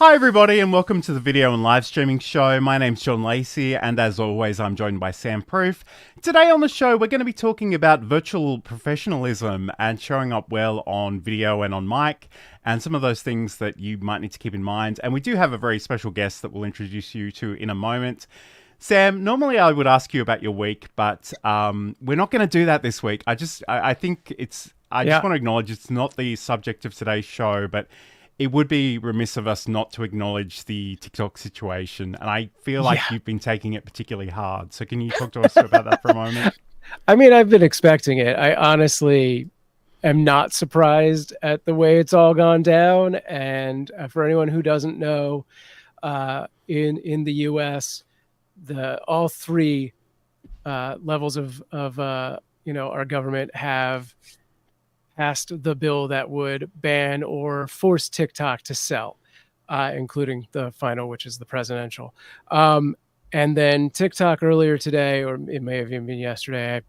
Hi everybody and welcome to the video and live streaming show. My name's Sean Lacey and as always I'm joined by Sam Proof. Today on the show we're going to be talking about virtual professionalism and showing up well on video and on mic and some of those things that you might need to keep in mind. And we do have a very special guest that we'll introduce you to in a moment. Sam, normally I would ask you about your week, but we're not going to do that this week. I just want to acknowledge it's not the subject of today's show, but it would be remiss of us not to acknowledge the TikTok situation. And I feel like you've been taking it particularly hard. So can you talk to us about that for a moment? I mean, I've been expecting it. I honestly am not surprised at the way it's all gone down. And for anyone who doesn't know, in the U.S., all three levels of our government have passed the bill that would ban or force TikTok to sell, including the final, which is the presidential. And then TikTok earlier today, or it may have even been yesterday,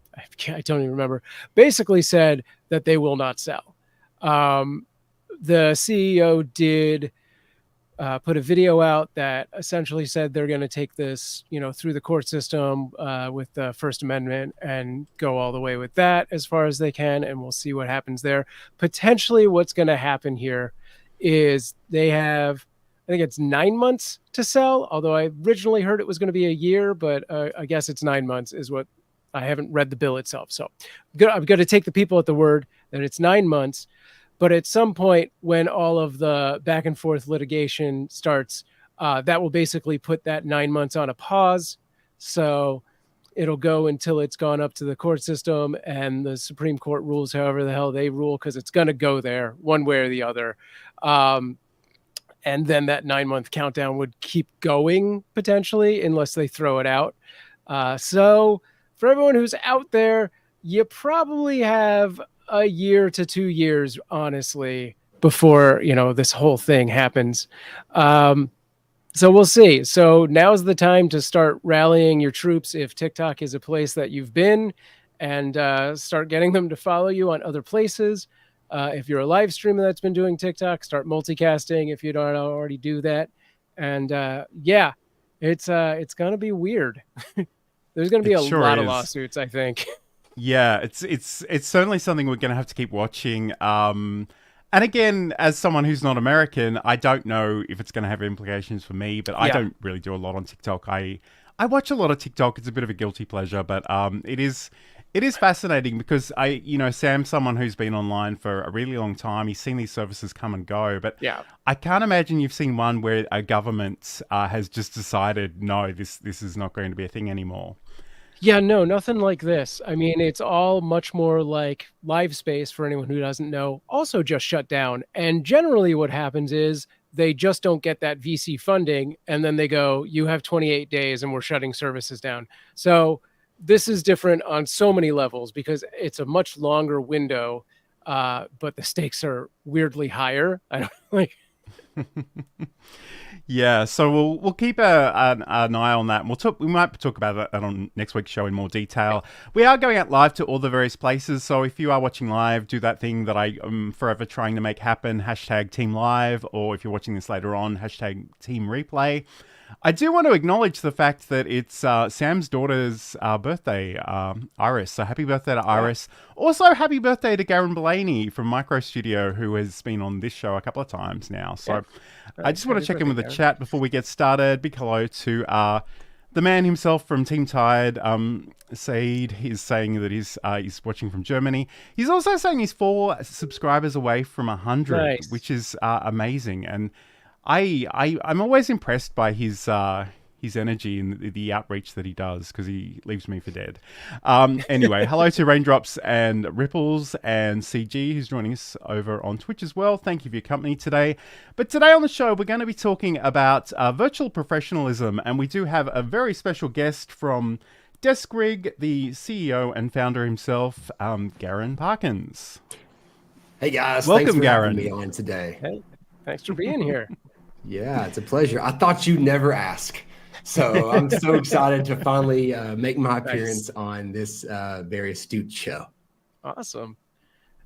I don't even remember, basically said that they will not sell. The CEO did put a video out that essentially said they're going to take this, through the court system with the First Amendment and go all the way with that as far as they can, and we'll see what happens there. Potentially what's going to happen here is they have, I think it's 9 months to sell, although I originally heard it was going to be a year, but I guess it's 9 months is what, I haven't read the bill itself. So I'm going to take the people at the word that it's 9 months. But at some point when all of the back and forth litigation starts, that will basically put that 9 months on a pause. So it'll go until it's gone up to the court system and the Supreme Court rules however the hell they rule, because it's going to go there one way or the other. And then that 9 month countdown would keep going potentially unless they throw it out. So for everyone who's out there, you probably have a year to 2 years, honestly, before, this whole thing happens. So we'll see. So now's the time to start rallying your troops if TikTok is a place that you've been, and start getting them to follow you on other places. If you're a live streamer that's been doing TikTok, start multicasting if you don't already do that. And it's going to be weird. There's going to be a lot of lawsuits, I think. Yeah, it's certainly something we're going to have to keep watching. And again, as someone who's not American, I don't know if it's going to have implications for me, but I don't really do a lot on TikTok. I watch a lot of TikTok. It's a bit of a guilty pleasure, but it is fascinating because Sam's someone who's been online for a really long time. He's seen these services come and go, but I can't imagine you've seen one where a government has just decided, no, this is not going to be a thing anymore. Yeah, no, nothing like this. I mean, it's all much more like LiveSpace, for anyone who doesn't know, also just shut down. And generally what happens is they just don't get that VC funding, and then they go, you have 28 days and we're shutting services down. So this is different on so many levels because it's a much longer window, but the stakes are weirdly higher. I don't like... Yeah, so we'll keep an eye on that. And we might talk about that on next week's show in more detail. We are going out live to all the various places, so if you are watching live, do that thing that I am forever trying to make happen, #TeamLive, or if you're watching this later on, #TeamReplay. I do want to acknowledge the fact that it's Sam's daughter's birthday, Iris. So happy birthday to Iris. Also, happy birthday to Garren Blaney from Micro Studio, who has been on this show a couple of times now. So I just want to check in with the chat before we get started. Big hello to the man himself from Team Tired. Saeed is saying that he's watching from Germany. He's also saying he's 4 subscribers away from 100, which is amazing. And I'm always impressed by his energy and the outreach that he does, because he leaves me for dead. Anyway, hello to Raindrops and Ripples and CG, who's joining us over on Twitch as well. Thank you for your company today. But today on the show, we're going to be talking about virtual professionalism, and we do have a very special guest from Deskrig, the CEO and founder himself, Garren Parkins. Hey guys, welcome, thanks for Garren. having me on today. Hey, thanks for being here. Yeah, it's a pleasure. I thought you'd never ask. So I'm so excited to finally make my appearance on this very astute show. Awesome.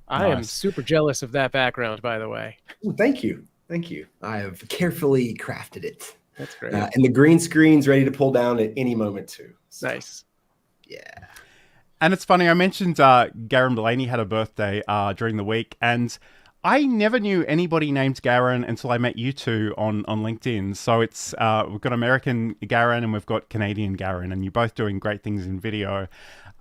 I am super jealous of that background, by the way. Ooh, thank you. Thank you. I have carefully crafted it. That's great. And the green screen's ready to pull down at any moment too. So, Nice. yeah. And it's funny, I mentioned Garren Blaney had a birthday during the week, and I never knew anybody named Garren until I met you two on LinkedIn. So it's we've got American Garren and we've got Canadian Garren, and you're both doing great things in video.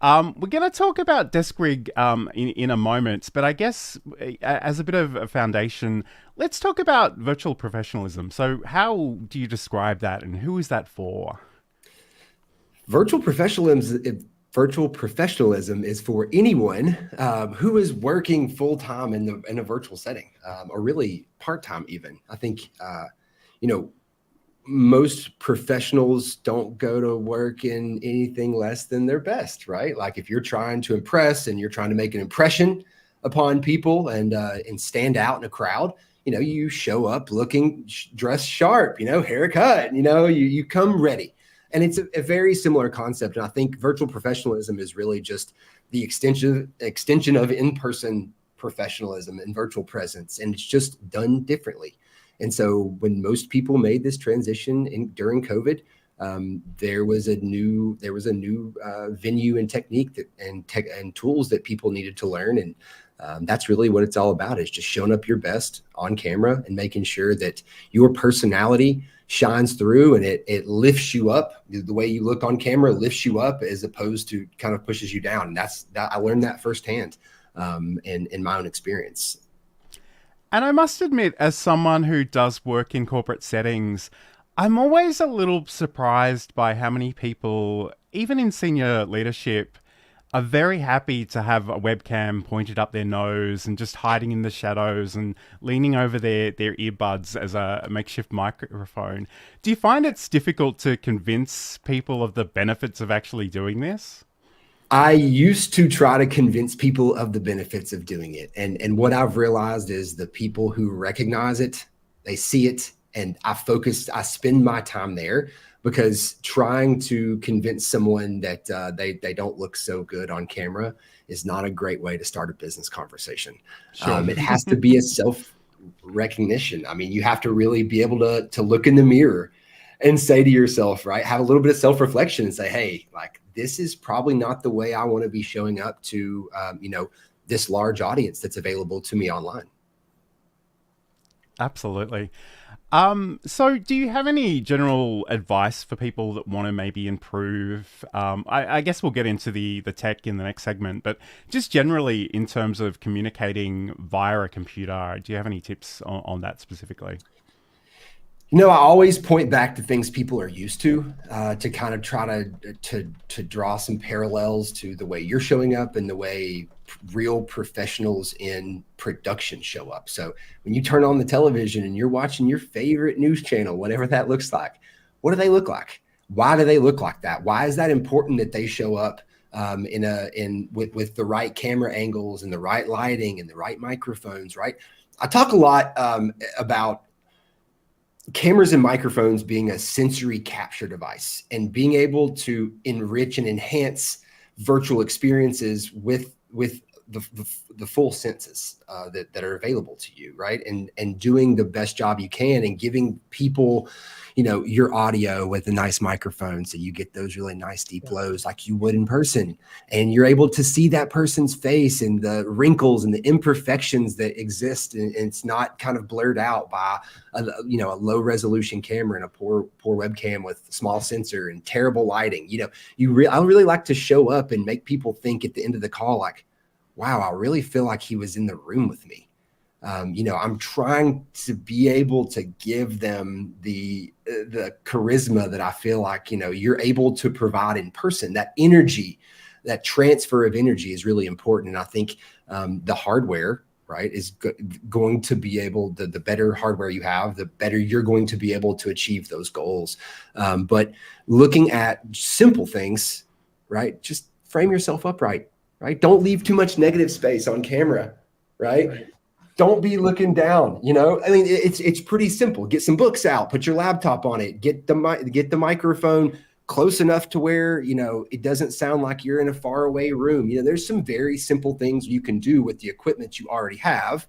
We're going to talk about Deskrig in a moment, but I guess as a bit of a foundation, let's talk about virtual professionalism. So how do you describe that, and who is that for? Virtual professionalism is for anyone who is working full-time in a virtual setting, or really part-time even. I think, most professionals don't go to work in anything less than their best, right? Like if you're trying to impress and you're trying to make an impression upon people and stand out in a crowd, you show up looking dressed sharp, haircut, you come ready. And it's a very similar concept. And I think virtual professionalism is really just the extension of in-person professionalism and virtual presence. And it's just done differently. And so when most people made this transition during COVID, there was a new venue and technique and tools that people needed to learn. And that's really what it's all about, is just showing up your best on camera and making sure that your personality shines through and it lifts you up. The way you look on camera lifts you up as opposed to kind of pushes you down. And I learned that firsthand in my own experience. And I must admit, as someone who does work in corporate settings, I'm always a little surprised by how many people, even in senior leadership, are very happy to have a webcam pointed up their nose and just hiding in the shadows and leaning over their earbuds as a makeshift microphone. Do you find it's difficult to convince people of the benefits of actually doing this? I used to try to convince people of the benefits of doing it. And what I've realized is the people who recognize it, they see it, and I spend my time there, because trying to convince someone that they don't look so good on camera is not a great way to start a business conversation. Sure. It has to be a self-recognition. I mean, you have to really be able to look in the mirror and say to yourself, right, have a little bit of self-reflection and say, hey, like, this is probably not the way I want to be showing up to, this large audience that's available to me online. Absolutely. So do you have any general advice for people that want to maybe improve? I guess we'll get into the tech in the next segment, but just generally in terms of communicating via a computer, do you have any tips on that specifically? I always point back to things people are used to kind of try to draw some parallels to the way you're showing up and the way real professionals in production show up. So when you turn on the television and you're watching your favorite news channel, whatever that looks like, what do they look like? Why do they look like that? Why is that important that they show up with the right camera angles and the right lighting and the right microphones, right? I talk a lot about cameras and microphones being a sensory capture device and being able to enrich and enhance virtual experiences with the full senses that are available to you, right? And doing the best job you can and giving people, your audio with a nice microphone so you get those really nice deep lows like you would in person. And you're able to see that person's face and the wrinkles and the imperfections that exist. And it's not kind of blurred out by a low resolution camera and a poor webcam with small sensor and terrible lighting. I really like to show up and make people think at the end of the call, like, wow, I really feel like he was in the room with me. I'm trying to be able to give them the charisma that I feel like, you're able to provide in person. That energy, that transfer of energy is really important. And I think the hardware, right, is going to be able, the better hardware you have, the better you're going to be able to achieve those goals. But looking at simple things, right, just frame yourself up right? Don't leave too much negative space on camera, right? Don't be looking down, I mean, it's pretty simple. Get some books out, put your laptop on it, get the microphone close enough to where, it doesn't sound like you're in a faraway room. There's some very simple things you can do with the equipment you already have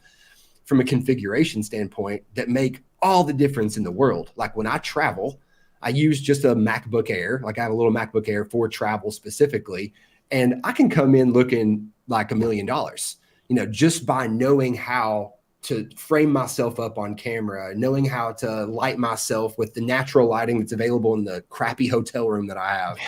from a configuration standpoint that make all the difference in the world. Like when I travel, I use just a MacBook Air. Like I have a little MacBook Air for travel specifically, and I can come in looking like $1 million, just by knowing how to frame myself up on camera, knowing how to light myself with the natural lighting that's available in the crappy hotel room that I have.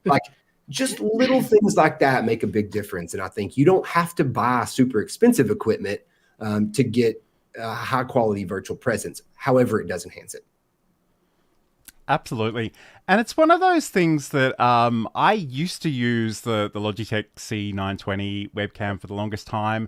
Like just little things like that make a big difference. And I think you don't have to buy super expensive equipment to get high quality virtual presence. However, it does enhance it. Absolutely. And it's one of those things that I used to use the Logitech C920 webcam for the longest time.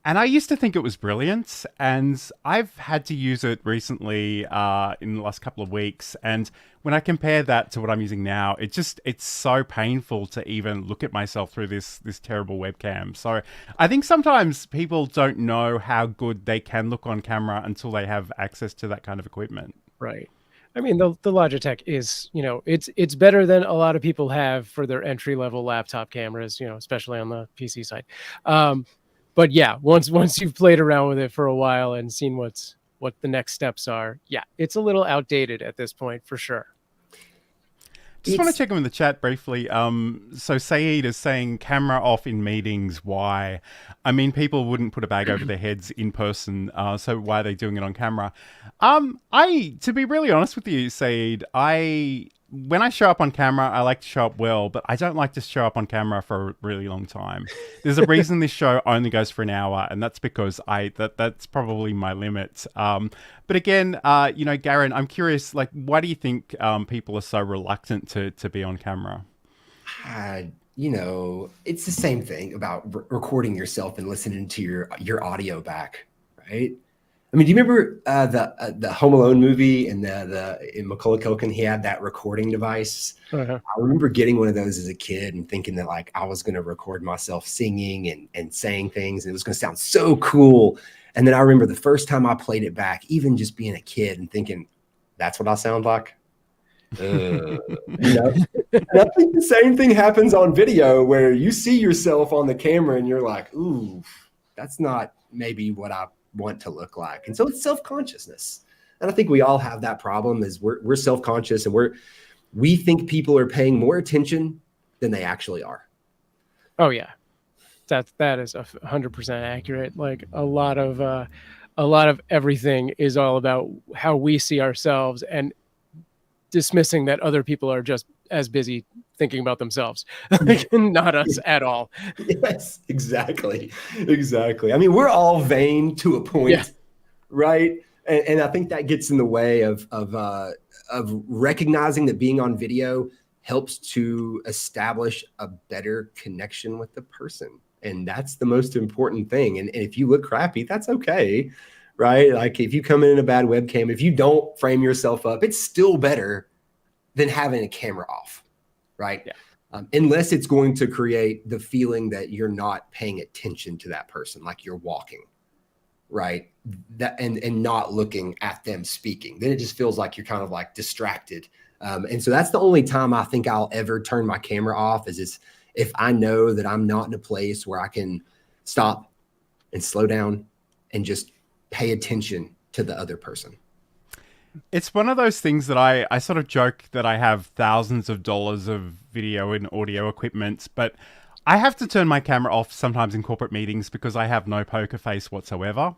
And I used to think it was brilliant. And I've had to use it recently in the last couple of weeks. And when I compare that to what I'm using now, it's so painful to even look at myself through this terrible webcam. So I think sometimes people don't know how good they can look on camera until they have access to that kind of equipment. Right. I mean, the Logitech is, it's better than a lot of people have for their entry level laptop cameras, especially on the PC side. But yeah, once you've played around with it for a while and seen what the next steps are, yeah, it's a little outdated at this point for sure. Just want to check in the chat briefly. So Saeed is saying camera off in meetings. Why? I mean, people wouldn't put a bag over their heads in person. So why are they doing it on camera? To be really honest with you, Saeed, when I show up on camera, I like to show up well, but I don't like to show up on camera for a really long time. There's a reason this show only goes for an hour, and that's because that's probably my limit. But again, Garren, I'm curious, like, why do you think people are so reluctant to be on camera? It's the same thing about recording yourself and listening to your audio back, right? I mean, do you remember the Home Alone movie and in Macaulay Culkin, he had that recording device? Uh-huh. I remember getting one of those as a kid and thinking that like I was going to record myself singing and saying things, and it was going to sound so cool. And then I remember the first time I played it back, even just being a kid and thinking, that's what I sound like. And I think the same thing happens on video where you see yourself on the camera and you're like, ooh, that's not maybe what I want to look like. And so it's self-consciousness. And I think we all have that problem is we're self-conscious and we think people are paying more attention than they actually are. Oh yeah. That is 100% accurate. Like a lot of everything is all about how we see ourselves and dismissing that other people are just as busy thinking about themselves, not us at all. Yes, exactly. I mean, we're all vain to a point, right? And I think that gets in the way of recognizing that being on video helps to establish a better connection with the person. And that's the most important thing. And if you look crappy, that's okay, right? Like if you come in a bad webcam, if you don't frame yourself up, it's still better than having a camera off, right? Yeah. Unless it's going to create the feeling that you're not paying attention to that person, like you're walking, right? And not looking at them speaking. Then it just feels like you're kind of like distracted. And so that's the only time I think I'll ever turn my camera off is if I know that I'm not in a place where I can stop and slow down and just pay attention to the other person. It's one of those things that I sort of joke that I have thousands of dollars of video and audio equipment, but I have to turn my camera off sometimes in corporate meetings because I have no poker face whatsoever.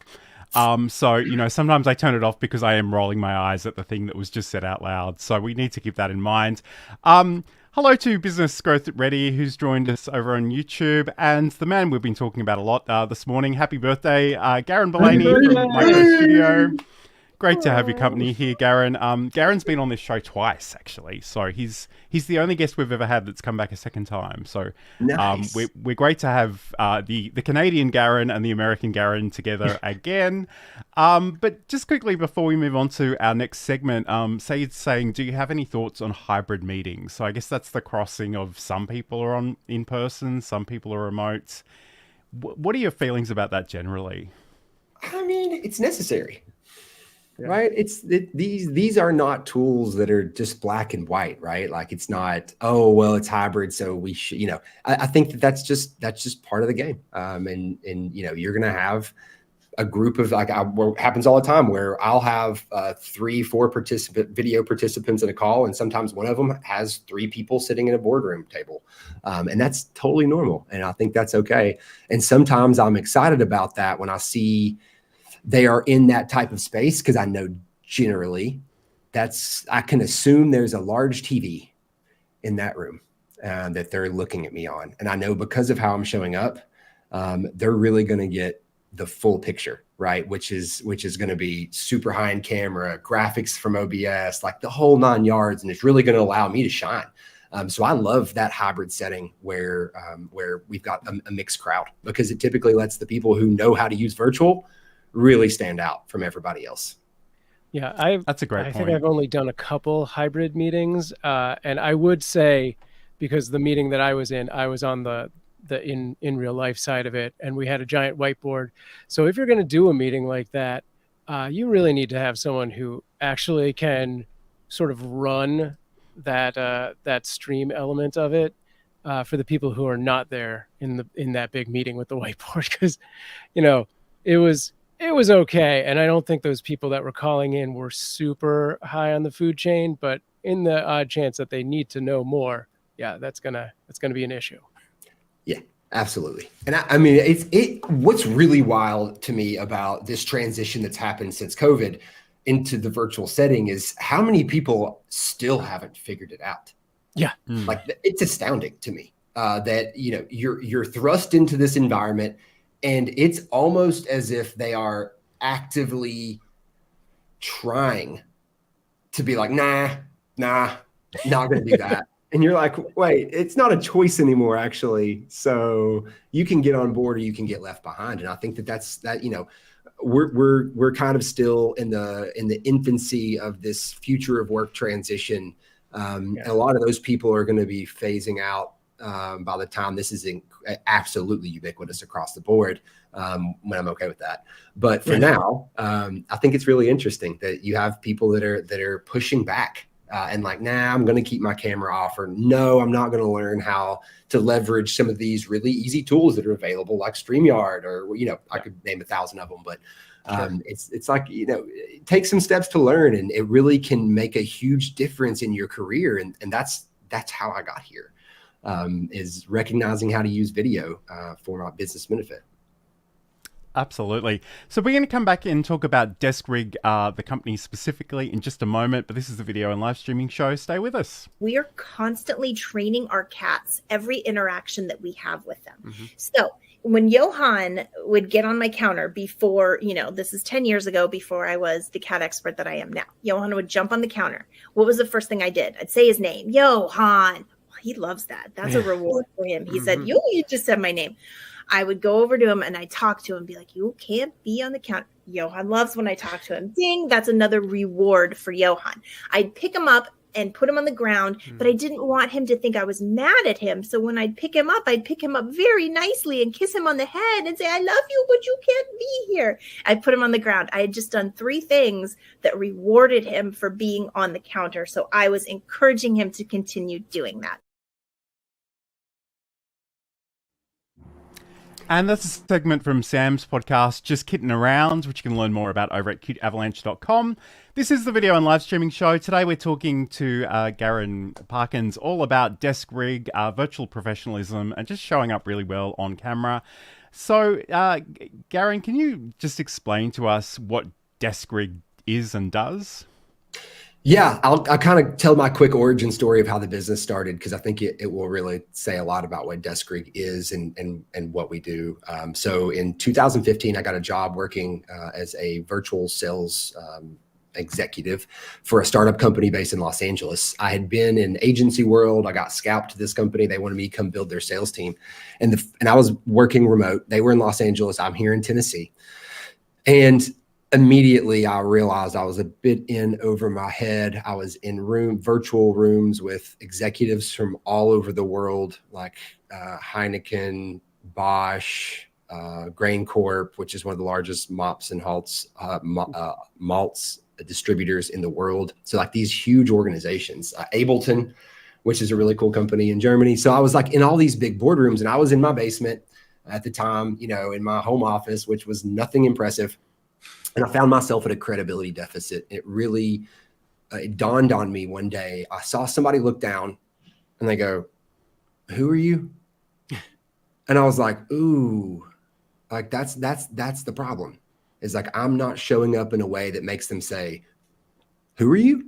So, sometimes I turn it off because I am rolling my eyes at the thing that was just said out loud. So we need to keep that in mind. Hello to Business Growth Ready, who's joined us over on YouTube, and the man we've been talking about a lot this morning. Happy birthday, Garren from Micro Studio. Great to have your company here, Garren. Garren's been on this show twice, actually. So he's the only guest we've ever had that's come back a second time. So nice. We're great to have the Canadian Garren and the American Garren together again. But just quickly before we move on to our next segment, Saeed's saying, do you have any thoughts on hybrid meetings? So I guess that's the crossing of some people are on in person, some people are remote. What are your feelings about that generally? I mean, it's necessary. Yeah. Right. These are not tools that are just black and white, right? Like it's not, oh, well, it's hybrid. So we should, I think that's just part of the game. And you're going to have a group of what happens all the time where I'll have 3-4 video participants in a call, and sometimes one of them has 3 people sitting in a boardroom table, and that's totally normal, and I think that's okay. And sometimes I'm excited about that when I see they are in that type of space, because I know generally I can assume there's a large TV in that room that they're looking at me on, and I know because of how I'm showing up, they're really going to get the full picture, right? Which is going to be super high end camera, graphics from OBS, like the whole 9 yards. And it's really going to allow me to shine. So I love that hybrid setting where we've got a mixed crowd, because it typically lets the people who know how to use virtual really stand out from everybody else. Yeah, that's a great point. I think I've only done a couple hybrid meetings. And I would say, because the meeting that I was on the in real life side of it, and we had a giant whiteboard. So if you're going to do a meeting like that, you really need to have someone who actually can sort of run that stream element of it for the people who are not there in that big meeting with the whiteboard, because it was okay, and I don't think those people that were calling in were super high on the food chain, but in the odd chance that they need to know more, yeah, that's gonna be an issue. Yeah, absolutely. And I mean, what's really wild to me about this transition that's happened since COVID into the virtual setting is how many people still haven't figured it out. Yeah. Like, it's astounding to me that, you're thrust into this environment, and it's almost as if they are actively trying to be like, nah, not going to do that. And you're like, wait, it's not a choice anymore, actually. So you can get on board or you can get left behind. And I think that's we're kind of still in the infancy of this future of work transition. And a lot of those people are going to be phasing out by the time this is absolutely ubiquitous across the board, when I'm okay with that. But for now, I think it's really interesting that you have people that are pushing back. And like, nah, I'm going to keep my camera off, or no, I'm not going to learn how to leverage some of these really easy tools that are available, like StreamYard, or, I could name 1,000 of them, but it's like, take some steps to learn, and it really can make a huge difference in your career. And that's how I got here, is recognizing how to use video for my business benefit. Absolutely. So we're going to come back and talk about Deskrig, the company specifically, in just a moment. But this is the video and live streaming show. Stay with us. We are constantly training our cats every interaction that we have with them. Mm-hmm. So when Johan would get on my counter before, this is 10 years ago, before I was the cat expert that I am now, Johan would jump on the counter. What was the first thing I did? I'd say his name, Johan. He loves that. That's a reward for him. He said, you just said my name. I would go over to him and I talk to him and be like, you can't be on the counter. Johan loves when I talk to him. Ding, that's another reward for Johan. I'd pick him up and put him on the ground, but I didn't want him to think I was mad at him. So when I'd pick him up very nicely and kiss him on the head and say, I love you, but you can't be here. I'd put him on the ground. I had just done 3 things that rewarded him for being on the counter. So I was encouraging him to continue doing that. And that's a segment from Sam's podcast, Just Kidding Around, which you can learn more about over at cuteavalanche.com. This is the video and live streaming show. Today we're talking to Garren Parkins all about Deskrig, virtual professionalism, and just showing up really well on camera. So, Garren, can you just explain to us what Deskrig is and does? Yeah, I'll kind of tell my quick origin story of how the business started, because I think it will really say a lot about what Deskrig is and what we do. So in 2015, I got a job working as a virtual sales executive for a startup company based in Los Angeles. I had been in agency world. I got scalped to this company. They wanted me to come build their sales team. And I was working remote. They were in Los Angeles. I'm here in Tennessee. And immediately I realized I was a bit in over my head. I was in virtual rooms with executives from all over the world, like Heineken, Bosch, Grain Corp, which is one of the largest mops and malts distributors in the world. So like these huge organizations, Ableton, which is a really cool company in Germany. So I was like in all these big boardrooms, and I was in my basement at the time, in my home office, which was nothing impressive. And I found myself at a credibility deficit. It really it dawned on me one day. I saw somebody look down and they go, "Who are you?" And I was like, ooh, like that's the problem. Is like, I'm not showing up in a way that makes them say, "Who are you?"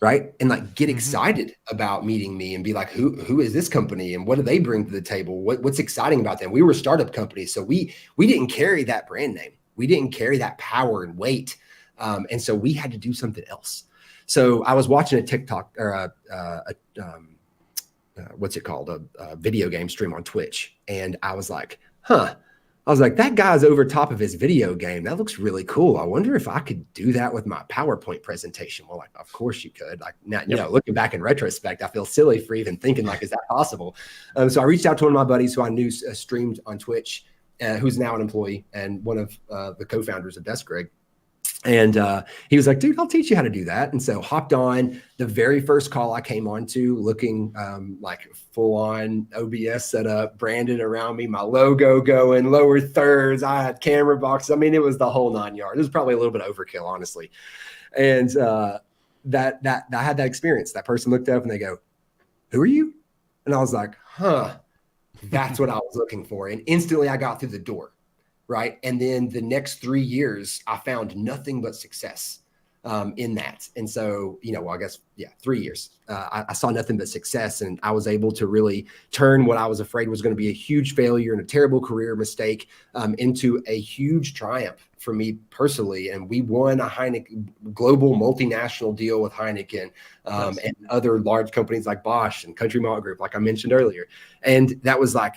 Right. And like get excited about meeting me and be like, who is this company and what do they bring to the table? What's exciting about them? We were a startup company. So we didn't carry that brand name. We didn't carry that power and weight. And so we had to do something else. So I was watching a TikTok or what's it called? A video game stream on Twitch. And I was like, that guy's over top of his video game. That looks really cool. I wonder if I could do that with my PowerPoint presentation. Well, like, of course you could. Like now, looking back in retrospect, I feel silly for even thinking like, is that possible? So I reached out to one of my buddies who I knew streamed on Twitch, who's now an employee and one of the co-founders of Deskrig. And he was like, "Dude, I'll teach you how to do that." And so hopped on. The very first call I came on to, looking like full on OBS setup, branded around me, my logo going, lower thirds. I had camera boxes. I mean, it was the whole 9 yards. It was probably a little bit overkill, honestly. And that I had that experience. That person looked up and they go, "Who are you?" And I was like, that's what I was looking for. And instantly I got through the door. Right. And then the next 3 years, I found nothing but success in that. And so, 3 years, I saw nothing but success. And I was able to really turn what I was afraid was going to be a huge failure and a terrible career mistake into a huge triumph for me personally. And we won a Heineken global multinational deal with Heineken and other large companies like Bosch and Country Malt Group, like I mentioned earlier. And that was like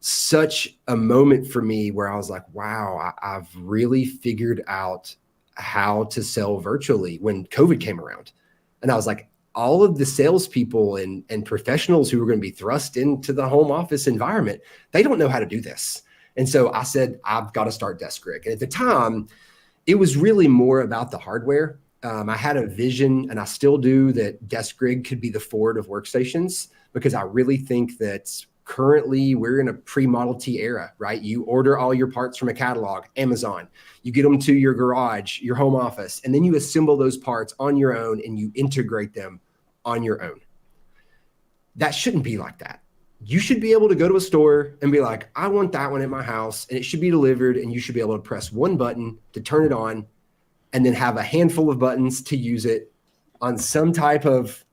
such a moment for me where I was like, wow, I've really figured out how to sell virtually when COVID came around. And I was like, all of the salespeople and professionals who were going to be thrust into the home office environment, they don't know how to do this. And so I said, I've got to start Deskrig. And at the time, it was really more about the hardware. I had a vision, and I still do, that Deskrig could be the Ford of workstations, because I really think that currently we're in a pre-Model T era, right? You order all your parts from a catalog, Amazon, you get them to your garage, your home office, and then you assemble those parts on your own and you integrate them on your own. That shouldn't be like that. You should be able to go to a store and be like, I want that one at my house, and it should be delivered, and you should be able to press one button to turn it on and then have a handful of buttons to use it on some type of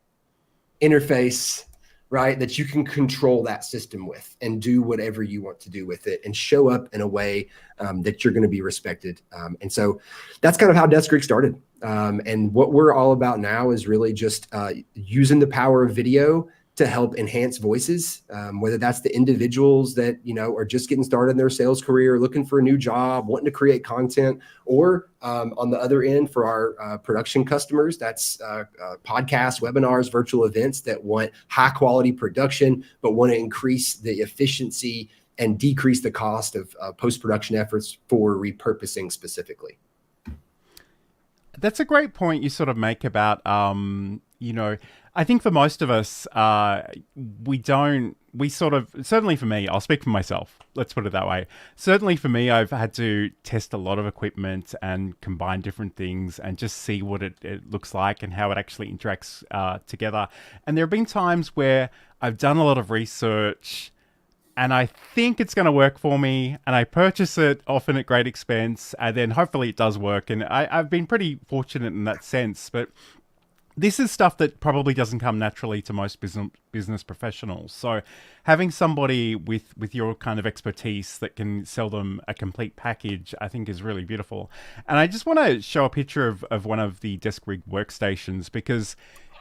interface, right, that you can control that system with and do whatever you want to do with it and show up in a way that you're going to be respected. And so that's kind of how Deskrig started. And what we're all about now is really just using the power of video to help enhance voices, whether that's the individuals that, are just getting started in their sales career, looking for a new job, wanting to create content, or on the other end for our production customers, that's podcasts, webinars, virtual events that want high quality production, but want to increase the efficiency and decrease the cost of post-production efforts for repurposing specifically. That's a great point you sort of make about, I think for most of us, certainly for me, I'll speak for myself. Let's put it that way. Certainly for me, I've had to test a lot of equipment and combine different things and just see what it looks like and how it actually interacts together. And there have been times where I've done a lot of research and I think it's going to work for me, and I purchase it often at great expense, and then hopefully it does work. And I've been pretty fortunate in that sense, but this is stuff that probably doesn't come naturally to most business professionals. So having somebody with your kind of expertise that can sell them a complete package, I think is really beautiful. And I just want to show a picture of one of the Deskrig workstations, because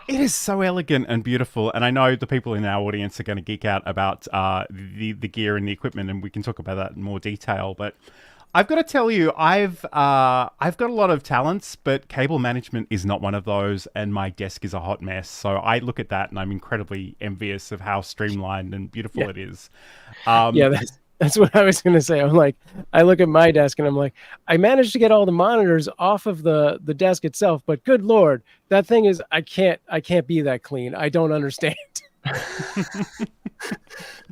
it is so elegant and beautiful. And I know the people in our audience are going to geek out about the gear and the equipment, and we can talk about that in more detail. But I've got to tell you, I've got a lot of talents, but cable management is not one of those, and my desk is a hot mess. So I look at that and I'm incredibly envious of how streamlined and beautiful it is. That's what I was going to say. I'm like, I look at my desk and I'm like, I managed to get all the monitors off of the desk itself, but good Lord, that thing is, I can't be that clean. I don't understand.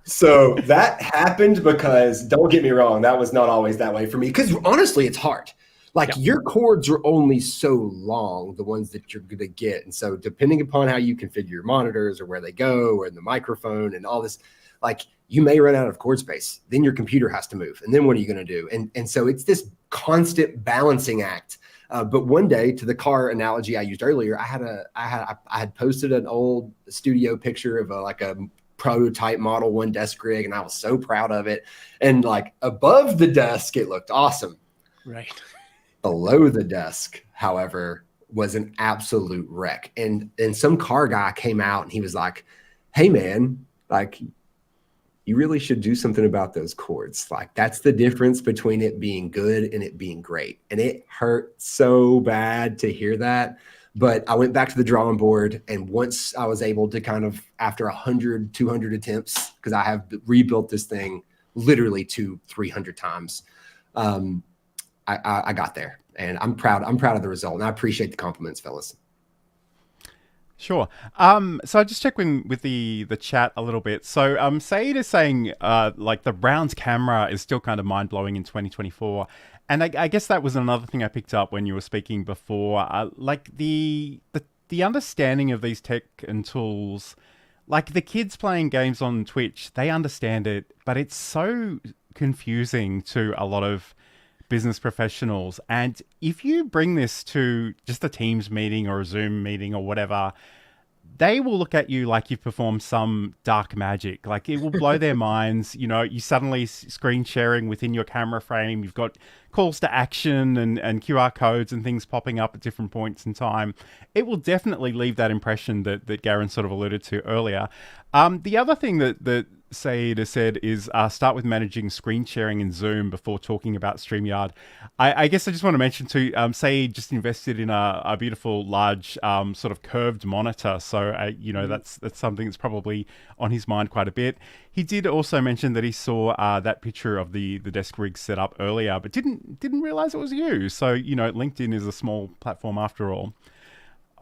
So that happened because, don't get me wrong, that was not always that way for me. Because honestly, it's hard. Like your cords are only so long, the ones that you're going to get. And so depending upon how you configure your monitors or where they go or in the microphone and all this, like you may run out of cord space. Then your computer has to move. And then what are you going to do? And so it's this constant balancing act. But one day, to the car analogy I used earlier, I had posted an old studio picture of a prototype Model 1 Deskrig, and I was so proud of it. And like above the desk, it looked awesome. Right. Below the desk, however, was an absolute wreck. And some car guy came out and he was like, "Hey man, like you really should do something about those cords. Like that's the difference between it being good and it being great." And it hurt so bad to hear that. But I went back to the drawing board, and once I was able to kind of, after 100, 200 attempts, because I have rebuilt this thing literally 200-300 times, I got there, and I'm proud of the result, and I appreciate the compliments, fellas. Sure. So I just checked with the chat a little bit. So Saeed is saying like the Browns camera is still kind of mind blowing in 2024, and I guess that was another thing I picked up when you were speaking before. Like the understanding of these tech and tools, like the kids playing games on Twitch, they understand it, but it's so confusing to a lot of business professionals. And if you bring this to just a Teams meeting or a Zoom meeting or whatever, they will look at you like you've performed some dark magic. Like it will blow their minds. You know, you suddenly screen sharing within your camera frame. You've got calls to action and QR codes and things popping up at different points in time. It will definitely leave that impression that Garren sort of alluded to earlier. The other thing that Saeed has said is start with managing screen sharing in Zoom before talking about StreamYard. I guess I just want to mention too, Saeed just invested in a beautiful large sort of curved monitor. So, you know, that's something that's probably on his mind quite a bit. He did also mention that he saw that picture of the Deskrig set up earlier, but didn't realize it was you. So, you know, LinkedIn is a small platform after all.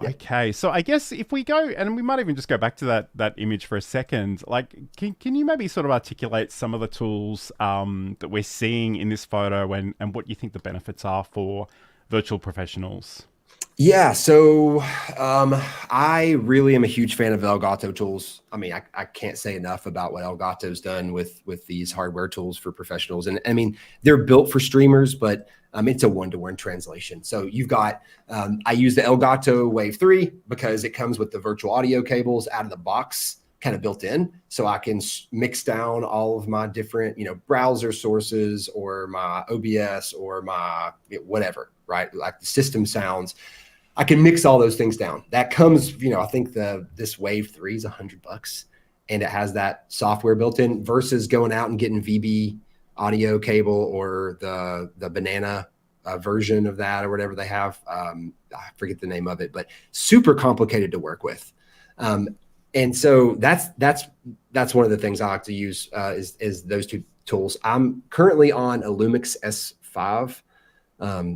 Okay, so I guess if we go, and we might even just go back to that image for a second, like, can you maybe sort of articulate some of the tools that we're seeing in this photo and what you think the benefits are for virtual professionals? Yeah, so I really am a huge fan of Elgato tools. I mean, I can't say enough about what Elgato's done with these hardware tools for professionals. And I mean, they're built for streamers, but it's a one-to-one translation. So you've got, I use the Elgato Wave 3 because it comes with the virtual audio cables out of the box, kind of built in. So I can mix down all of my different, you know, browser sources or my OBS or my whatever, right? Like the system sounds. I can mix all those things down. That comes, you know, I think this Wave 3 is $100 and it has that software built in versus going out and getting VB audio cable or the banana version of that or whatever they have. I forget the name of it, but super complicated to work with. And so that's one of the things I like to use is those two tools. I'm currently on a Lumix S5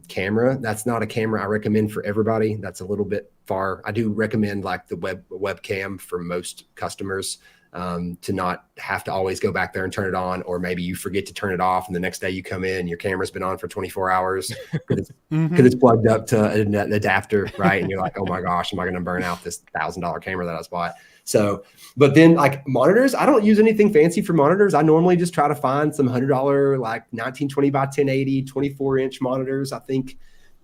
camera. That's not a camera I recommend for everybody. That's a little bit far. I do recommend like the webcam for most customers to not have to always go back there and turn it on, or maybe you forget to turn it off and the next day you come in, your camera's been on for 24 hours because it's plugged up to an adapter, right? And you're like, oh my gosh, am I going to burn out this $1,000 camera that I bought? So, but then like monitors, I don't use anything fancy for monitors. I normally just try to find some $100 like 1920 by 1080, 24-inch monitors. I think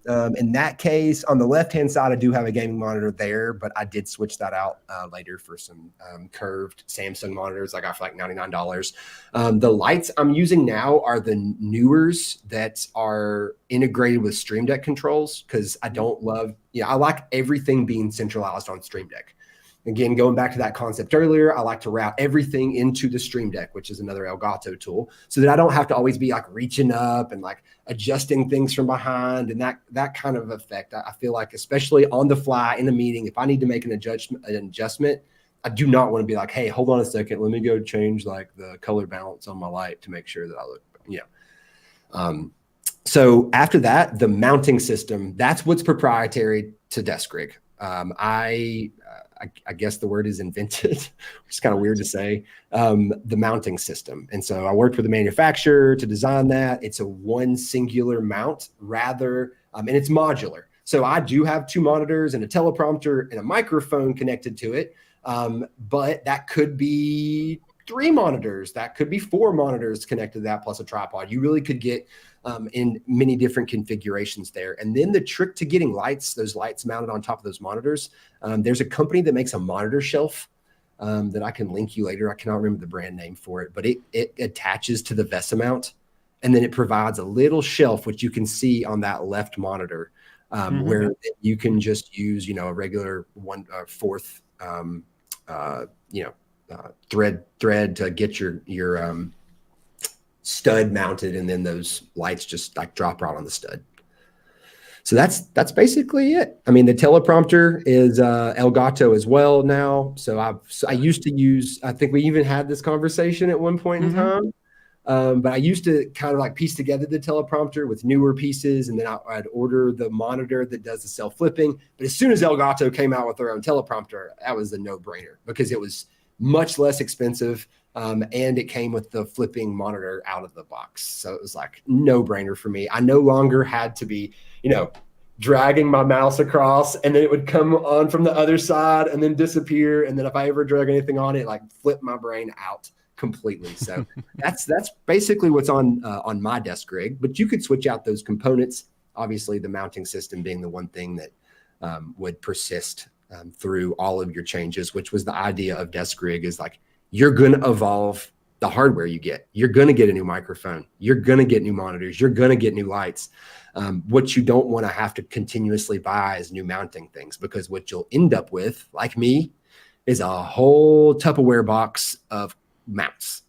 in that case, on the left-hand side, I do have a gaming monitor there, but I did switch that out later for some curved Samsung monitors I got for like $99. The lights I'm using now are the newers that are integrated with Stream Deck controls because I don't love, I like everything being centralized on Stream Deck. Again, going back to that concept earlier, I like to route everything into the Stream Deck, which is another Elgato tool, so that I don't have to always be like reaching up and like adjusting things from behind and that kind of effect. I feel like, especially on the fly in a meeting, if I need to make an adjustment, I do not want to be like, hey, hold on a second, let me go change like the color balance on my light to make sure that I look, So after that, the mounting system, that's what's proprietary to Deskrig. I guess the word is invented, which is kind of weird to say, the mounting system. And so I worked with a manufacturer to design that. It's a one singular mount rather, and it's modular. So I do have 2 monitors and a teleprompter and a microphone connected to it. But that could be 3 monitors. That could be 4 monitors connected to that plus a tripod. You really could get in many different configurations there. And then the trick to getting those lights mounted on top of those monitors, there's a company that makes a monitor shelf that I can link you later. I cannot remember the brand name for it, but it attaches to the VESA mount. And then it provides a little shelf, which you can see on that left monitor, where you can just use, a regular 1/4 thread to get your stud mounted, and then those lights just like drop right on the stud. So that's basically it. I mean, the teleprompter is Elgato as well now. So I used to use, I think we even had this conversation at one point in time. But I used to kind of like piece together the teleprompter with newer pieces, and then I'd order the monitor that does the self-flipping. But as soon as Elgato came out with their own teleprompter, that was a no-brainer because it was much less expensive, and it came with the flipping monitor out of the box. So it was like no-brainer for me. I no longer had to be, dragging my mouse across, and then it would come on from the other side and then disappear. And then if I ever drag anything on it, like flip my brain out completely. So that's basically what's on my Deskrig. But you could switch out those components. Obviously, the mounting system being the one thing that would persist through all of your changes, which was the idea of Deskrig, is like you're going to evolve the hardware you get. You're going to get a new microphone. You're going to get new monitors. You're going to get new lights. What you don't want to have to continuously buy is new mounting things, because what you'll end up with, like me, is a whole Tupperware box of mounts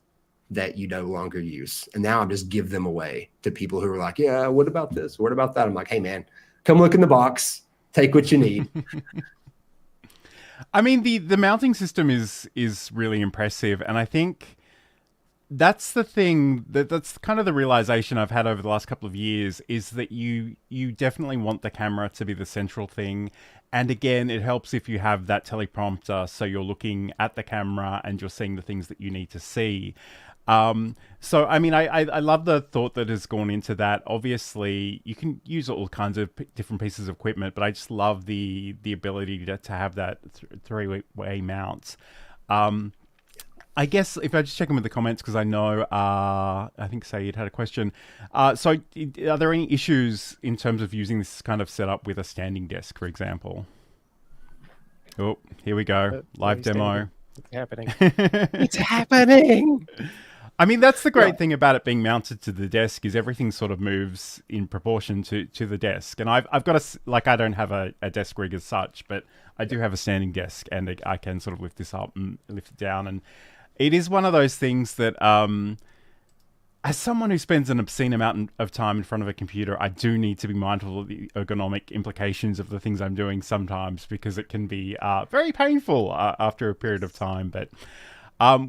that you no longer use. And now I just give them away to people who are like, yeah, what about this? What about that? I'm like, hey man, come look in the box, take what you need. I mean, the mounting system is really impressive. And I think that's the thing that's kind of the realization I've had over the last couple of years, is that you definitely want the camera to be the central thing. And again, it helps if you have that teleprompter, so you're looking at the camera and you're seeing the things that you need to see. So, I mean, I love the thought that has gone into that. Obviously, you can use all kinds of different pieces of equipment, but I just love the ability to have that three-way mount. I guess if I just check in with the comments, because I know, I think Sayed had a question. So are there any issues in terms of using this kind of setup with a standing desk, for example? Oh, here we go. Live demo. It's happening. It's happening. I mean, that's the great thing about it being mounted to the desk, is everything sort of moves in proportion to the desk. And I've got I don't have a desk rig as such, but I do have a standing desk, and I can sort of lift this up and lift it down. And it is one of those things that, as someone who spends an obscene amount of time in front of a computer, I do need to be mindful of the ergonomic implications of the things I'm doing sometimes, because it can be very painful after a period of time. But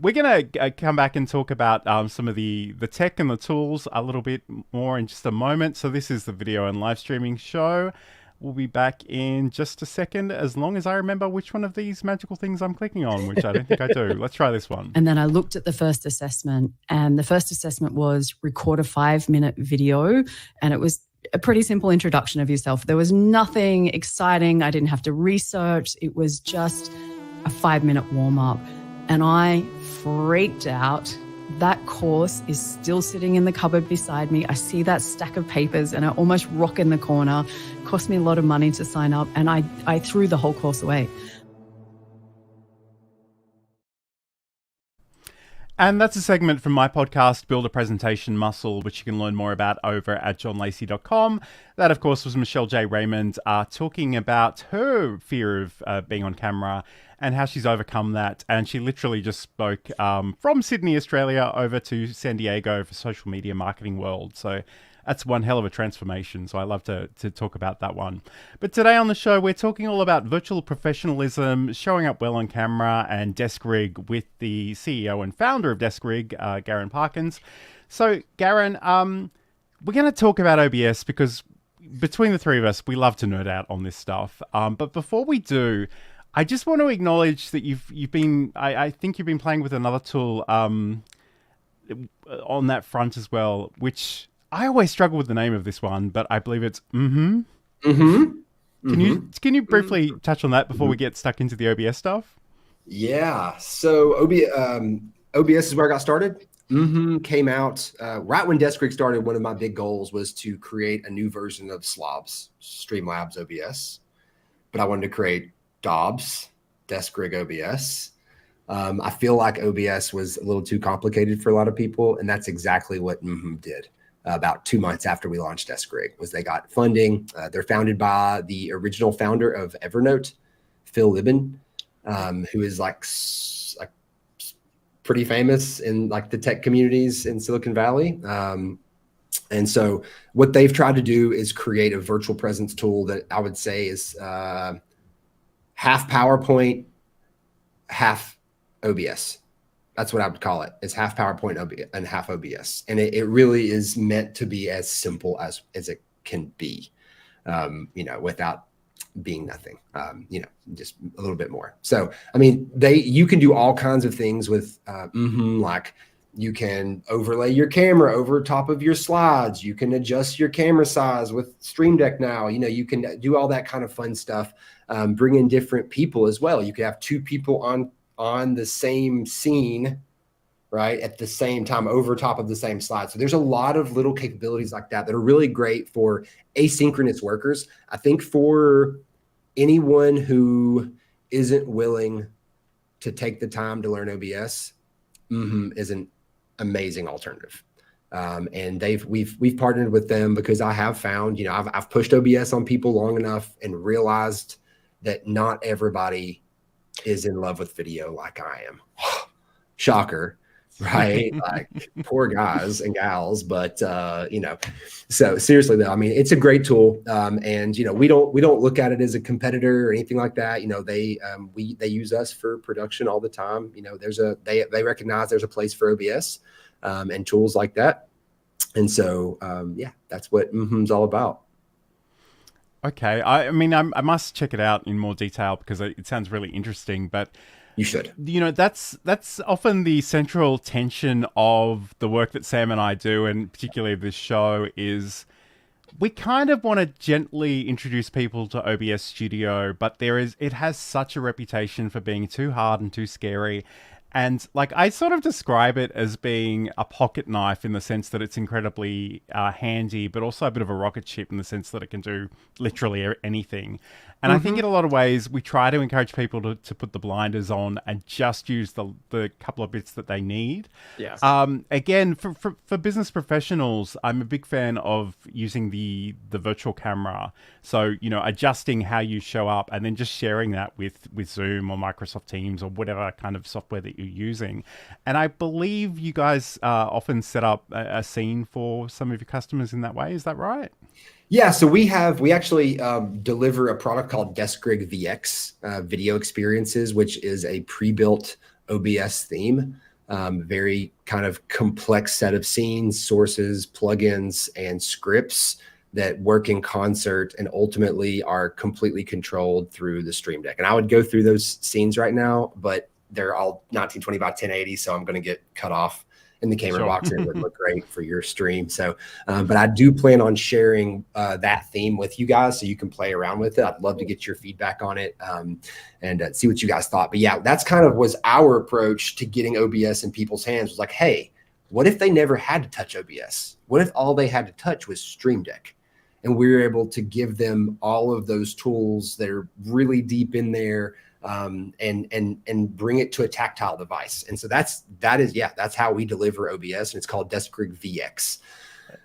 we're going to come back and talk about some of the tech and the tools a little bit more in just a moment. So this is the video and live streaming show. We'll be back in just a second, as long as I remember which one of these magical things I'm clicking on, which I don't think I do. Let's try this one. And then I looked at the first assessment, and the first assessment was record a 5-minute video, and it was a pretty simple introduction of yourself. There was nothing exciting. I didn't have to research. It was just a 5-minute warm-up, and I freaked out. That course is still sitting in the cupboard beside me. I see that stack of papers and I almost rock in the corner. It cost me a lot of money to sign up, and I threw the whole course away. And that's a segment from my podcast, Build a Presentation Muscle, which you can learn more about over at johnlacey.com. That, of course, was Michelle J. Raymond talking about her fear of being on camera and how she's overcome that. And she literally just spoke from Sydney, Australia, over to San Diego for Social Media Marketing World. So that's one hell of a transformation. So I love to talk about that one. But today on the show, we're talking all about virtual professionalism, showing up well on camera, and Deskrig with the CEO and founder of Deskrig, Garren Parkins. So Garren, we're going to talk about OBS because between the three of us, we love to nerd out on this stuff. But before we do, I just want to acknowledge that you've been. I think you've been playing with another tool on that front as well, which I always struggle with the name of this one, but I believe it's Can you briefly touch on that before we get stuck into the OBS stuff? Yeah. So OBS is where I got started. Came out right when Deskrig started. One of my big goals was to create a new version of Slobs, Streamlabs OBS, but I wanted to create DOBS, Deskrig OBS. I feel like OBS was a little too complicated for a lot of people, and that's exactly what did. About 2 months after we launched Deskrig, was they got funding. They're founded by the original founder of Evernote, Phil Libin, who is like pretty famous in like the tech communities in Silicon Valley. And so what they've tried to do is create a virtual presence tool that I would say is half PowerPoint, half OBS. That's what I would call it. It's half PowerPoint and half OBS. And it really is meant to be as simple as it can be, without being nothing, just a little bit more. So, I mean, you can do all kinds of things with, like you can overlay your camera over top of your slides. You can adjust your camera size with Stream Deck now. You can do all that kind of fun stuff. Bring in different people as well. You could have 2 people on the same scene, right, at the same time over top of the same slide. So there's a lot of little capabilities like that are really great for asynchronous workers. I think for anyone who isn't willing to take the time to learn OBS, is an amazing alternative. And we've partnered with them because I have found, I've pushed OBS on people long enough and realized that not everybody is in love with video like I am. Shocker, right? Like poor guys and gals, but so seriously though, I mean, it's a great tool. And we don't look at it as a competitor or anything like that. They use us for production all the time. They recognize there's a place for OBS and tools like that. And so that's what is all about. Okay. I mean, I must check it out in more detail because it sounds really interesting, but you should. That's often the central tension of the work that Sam and I do, and particularly this show, is we kind of want to gently introduce people to OBS Studio, but it has such a reputation for being too hard and too scary. And like I sort of describe it as being a pocket knife in the sense that it's incredibly handy, but also a bit of a rocket ship in the sense that it can do literally anything. And I think in a lot of ways, we try to encourage people to put the blinders on and just use the couple of bits that they need. Yes. Again, for business professionals, I'm a big fan of using the virtual camera. So, adjusting how you show up and then just sharing that with Zoom or Microsoft Teams or whatever kind of software that you're using. And I believe you guys often set up a scene for some of your customers in that way. Is that right? Yeah, so we actually deliver a product called Deskrig VX Video Experiences, which is a pre-built OBS theme, very kind of complex set of scenes, sources, plugins, and scripts that work in concert and ultimately are completely controlled through the Stream Deck. And I would go through those scenes right now, but they're all 1920 by 1080, so I'm going to get cut off in the camera box, and it would look great for your stream. So, but I do plan on sharing that theme with you guys so you can play around with it. I'd love to get your feedback on it and see what you guys thought. But yeah, that's kind of was our approach to getting OBS in people's hands, was like, hey, what if they never had to touch OBS? What if all they had to touch was Stream Deck? And we were able to give them all of those tools that are really deep in there, and bring it to a tactile device. And so that's how we deliver OBS, and it's called Deskrig VX. Nice.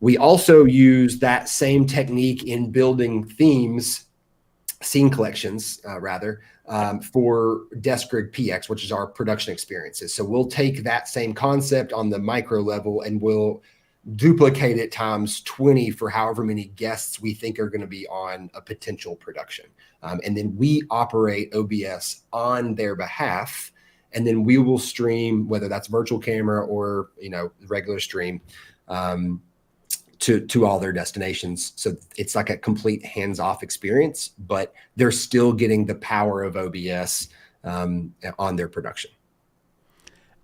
We also use that same technique in building themes, scene collections, for Deskrig PX, which is our production experiences. So we'll take that same concept on the micro level and we'll duplicate it times 20 for however many guests we think are going to be on a potential production. And then we operate OBS on their behalf, and then we will stream, whether that's virtual camera or regular stream, to all their destinations. So it's like a complete hands-off experience, but they're still getting the power of OBS on their production.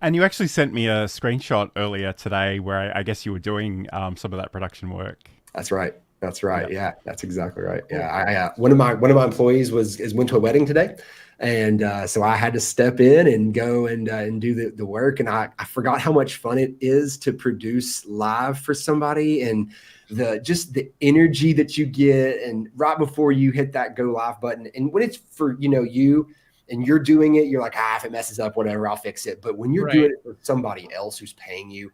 And you actually sent me a screenshot earlier today where I guess you were doing some of that production work. That's right. That's right. Yeah, that's exactly right. Yeah, one of my employees went to a wedding today, and so I had to step in and go and do the work. And I forgot how much fun it is to produce live for somebody, and the energy that you get, and right before you hit that go live button, and when it's for you. And you're doing it, you're like, if it messes up, whatever, I'll fix it. But when you're doing it for somebody else who's paying you,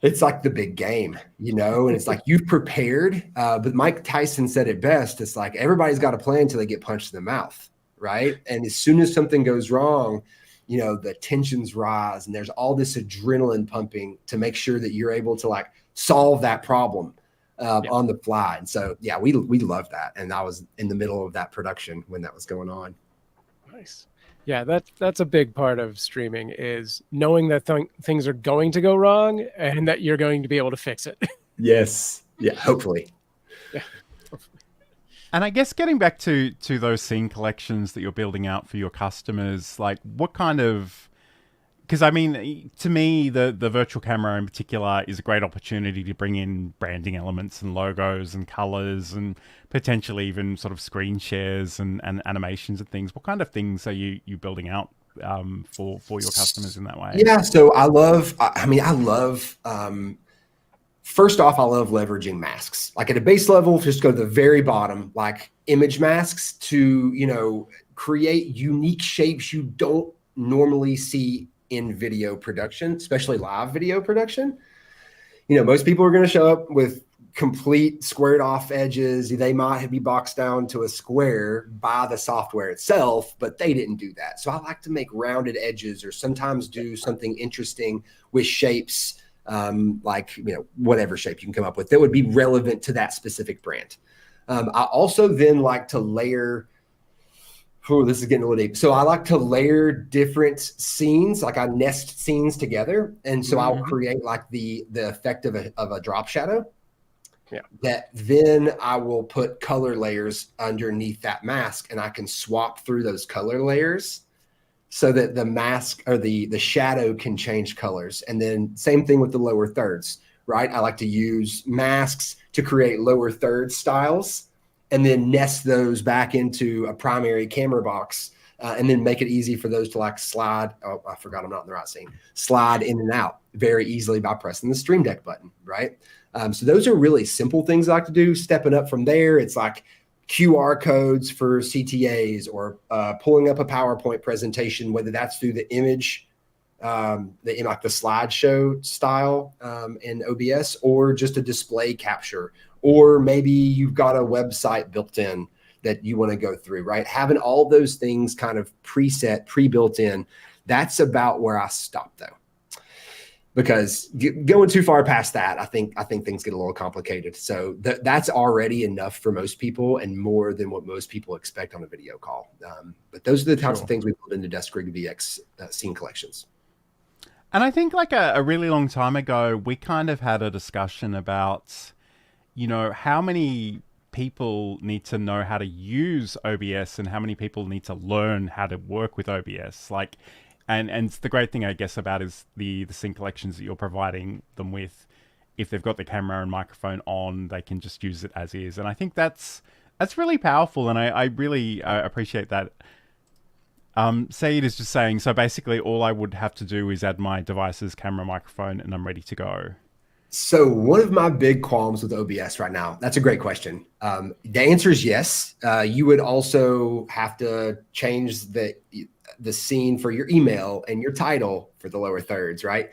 it's like the big game, and it's like you've prepared. But Mike Tyson said it best. It's like everybody's got a plan until they get punched in the mouth, right? And as soon as something goes wrong, the tensions rise and there's all this adrenaline pumping to make sure that you're able to like solve that problem on the fly. And so, we love that. And I was in the middle of that production when that was going on. Nice. Yeah, that's a big part of streaming, is knowing that things are going to go wrong and that you're going to be able to fix it. Yes. Yeah, hopefully. Yeah. And I guess getting back to those scene collections that you're building out for your customers, like what kind of, because I mean, to me, the virtual camera in particular is a great opportunity to bring in branding elements and logos and colors and potentially even sort of screen shares and animations and things. What kind of things are you building out for your customers in that way? Yeah, so I love, first off, I love leveraging masks. Like at a base level, just go to the very bottom, like image masks to, create unique shapes you don't normally see in video production, especially live video production. Most people are going to show up with complete squared off edges. They might be boxed down to a square by the software itself, but they didn't do that. So I like to make rounded edges, or sometimes do something interesting with shapes, whatever shape you can come up with that would be relevant to that specific brand. I also then like to layer. This is getting a little deep. So I like to layer different scenes, like I nest scenes together. And so I'll create like the effect of a drop shadow. Yeah. That then I will put color layers underneath that mask, and I can swap through those color layers so that the mask or the shadow can change colors. And then same thing with the lower thirds, right? I like to use masks to create lower third styles, and then nest those back into a primary camera box, and then make it easy for those to like slide. Oh, I forgot I'm not in the right scene. Slide in and out very easily by pressing the Stream Deck button, right? So those are really simple things I like to do. Stepping up from there, it's like QR codes for CTAs, or pulling up a PowerPoint presentation, whether that's through the image, like the slideshow style in OBS, or just a display capture. Or maybe you've got a website built in that you want to go through, right? Having all those things kind of preset, pre-built in, that's about where I stop though. Because going too far past that, I think things get a little complicated. So that's already enough for most people, and more than what most people expect on a video call. But those are the types of things we put into Deskrig VX scene collections. And I think like a really long time ago, we kind of had a discussion about, how many people need to know how to use OBS and how many people need to learn how to work with OBS. Like, and the great thing, I guess, about is the scene collections that you're providing them with. If they've got the camera and microphone on, they can just use it as is. And I think that's really powerful. And I really appreciate that. Saeed is just saying, so basically all I would have to do is add my devices, camera, microphone, and I'm ready to go. So one of my big qualms with OBS right now, that's a great question. The answer is yes. You would also have to change the scene for your email and your title for the lower thirds, right?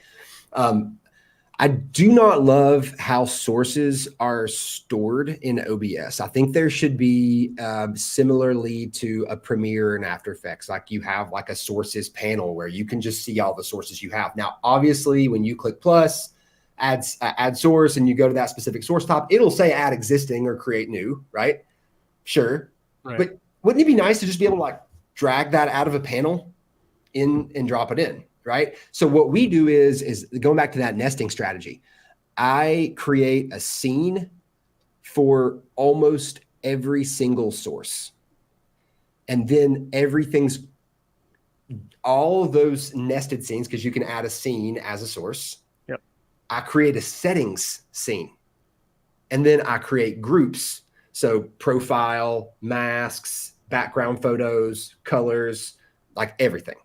I do not love how sources are stored in OBS. I think there should be similarly to a Premiere and After Effects, like you have like a sources panel where you can just see all the sources you have. Now, obviously, when you click plus, add source, and you go to that specific source top, it'll say add existing or create new, right? Sure. Right. But wouldn't it be nice to just be able to like drag that out of a panel in and drop it in, right? So what we do is going back to that nesting strategy. I create a scene for almost every single source. And then all of those nested scenes, because you can add a scene as a source. Yep. I create a settings scene. And then I create groups. So profile, masks, background photos, colors, like everything.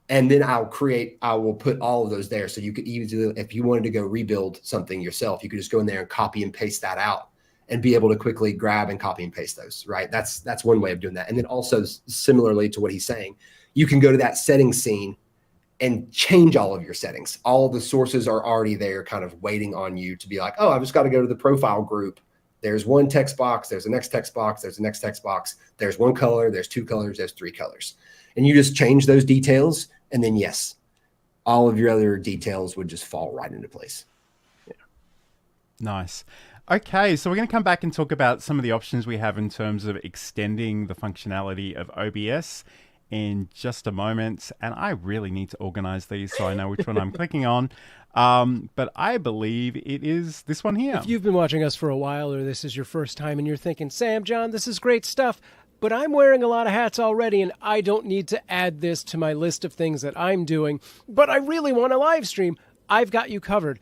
And then I will put all of those there. So you could even if you wanted to go rebuild something yourself, you could just go in there and copy and paste that out and be able to quickly grab and copy and paste those, right? That's one way of doing that. And then also similarly to what he's saying, you can go to that settings scene and change all of your settings. All of the sources are already there kind of waiting on you to be like, oh, I've just got to go to the profile group. There's one text box, there's the next text box, there's the next text box, there's one color, there's two colors, there's three colors. And you just change those details. And then, yes, all of your other details would just fall right into place. Yeah. Nice. Okay, so we're going to come back and talk about some of the options we have in terms of extending the functionality of OBS in just a moment. And I really need to organize these so I know which one I'm clicking on. But I believe it is this one here. If you've been watching us for a while or this is your first time and you're thinking, Sam, John, this is great stuff, but I'm wearing a lot of hats already and I don't need to add this to my list of things that I'm doing, but I really want to live stream, I've got you covered.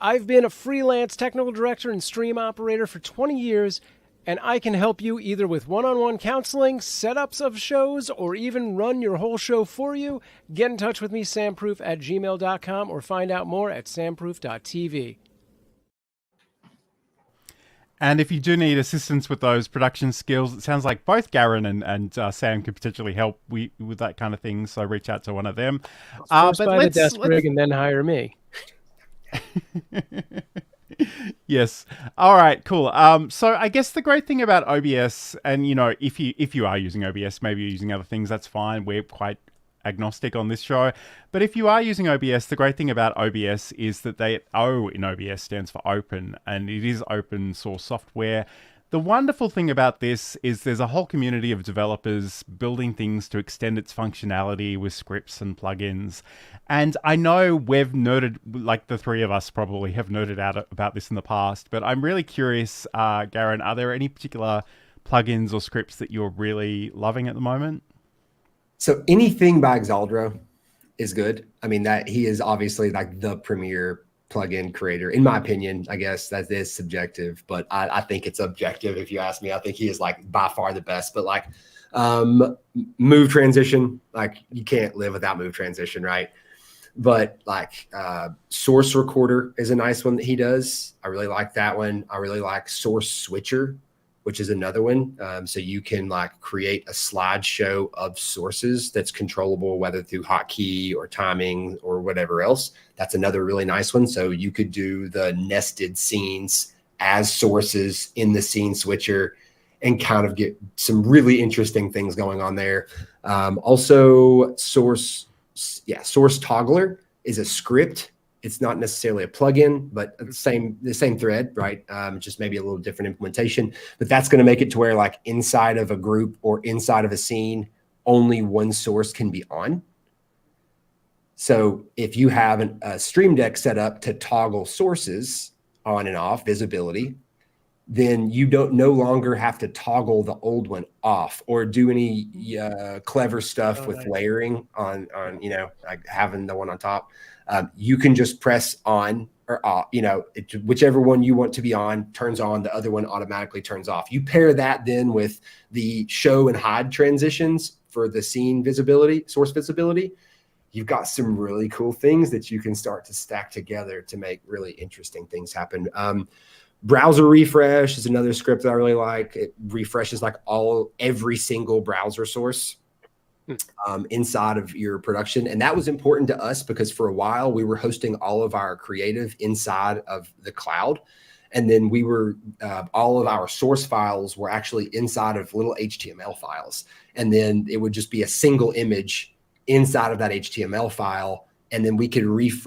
I've been a freelance technical director and stream operator for 20 years, and I can help you either with one-on-one counseling, setups of shows, or even run your whole show for you. Get in touch with me, samproof@gmail.com, or find out more at samproof.tv. And if you do need assistance with those production skills, it sounds like both Garren and Sam could potentially help with that kind of thing. So reach out to one of them. First buy the Deskrig and then hire me. Yes. All right, cool. So I guess the great thing about OBS, and if you are using OBS, maybe you're using other things, that's fine. We're quite agnostic on this show. But if you are using OBS, the great thing about OBS is that O in OBS stands for open, and it is open source software. The wonderful thing about this is there's a whole community of developers building things to extend its functionality with scripts and plugins. And I know we've nerded, like the three of us probably have nerded out about this in the past, but I'm really curious, Garren, are there any particular plugins or scripts that you're really loving at the moment? So anything by Exaldro is good. I mean, that he is obviously like the premier plugin creator, in my opinion. I guess that is subjective, but I think it's objective. If you ask me, I think he is like by far the best. But like move transition, like you can't live without move transition, right? But like source recorder is a nice one that he does. I really like that one. I really like source switcher, which is another one. So you can like create a slideshow of sources that's controllable, whether through hotkey or timing or whatever else. That's another really nice one. So you could do the nested scenes as sources in the scene switcher and kind of get some really interesting things going on there. Also source toggler is a script. It's not necessarily a plugin, but the same thread, right? Just maybe a little different implementation, but that's going to make it to where like inside of a group or inside of a scene, only one source can be on. So if you have a Stream Deck set up to toggle sources on and off visibility, then you no longer have to toggle the old one off or do any clever stuff with layering on like having the one on top. You can just press on or off, whichever one you want to be on turns on, the other one automatically turns off. You pair that then with the show and hide transitions for the scene visibility, source visibility. You've got some really cool things that you can start to stack together to make really interesting things happen. Browser refresh is another script that I really like. It refreshes like every single browser source inside of your production. And that was important to us because for a while we were hosting all of our creative inside of the cloud. And then we were, all of our source files were actually inside of little HTML files. And then it would just be a single image inside of that HTML file. And then we could,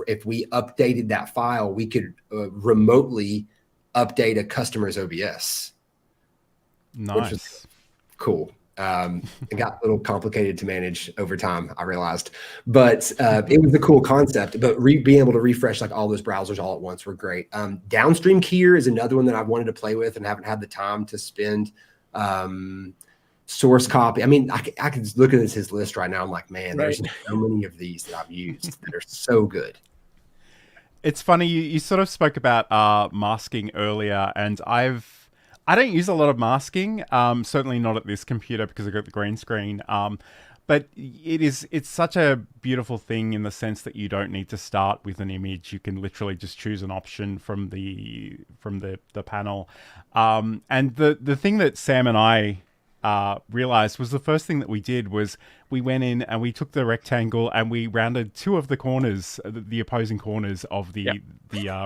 if we updated that file, we could remotely update a customer's OBS. Nice. Which is cool. It got a little complicated to manage over time, I realized, but it was a cool concept. But being able to refresh like all those browsers all at once were great. Downstream keyer is another one that I've wanted to play with and haven't had the time to spend. Source copy. I mean, I could just look at his list right now. I'm like, man, there's so many of these that I've used that are so good. It's funny, you sort of spoke about masking earlier, and I don't use a lot of masking, certainly not at this computer because I've got the green screen. But it's such a beautiful thing in the sense that you don't need to start with an image. You can literally just choose an option from the panel. And the thing that Sam and I realized was the first thing that we did was we went in and we took the rectangle and we rounded two of the corners, the opposing corners of the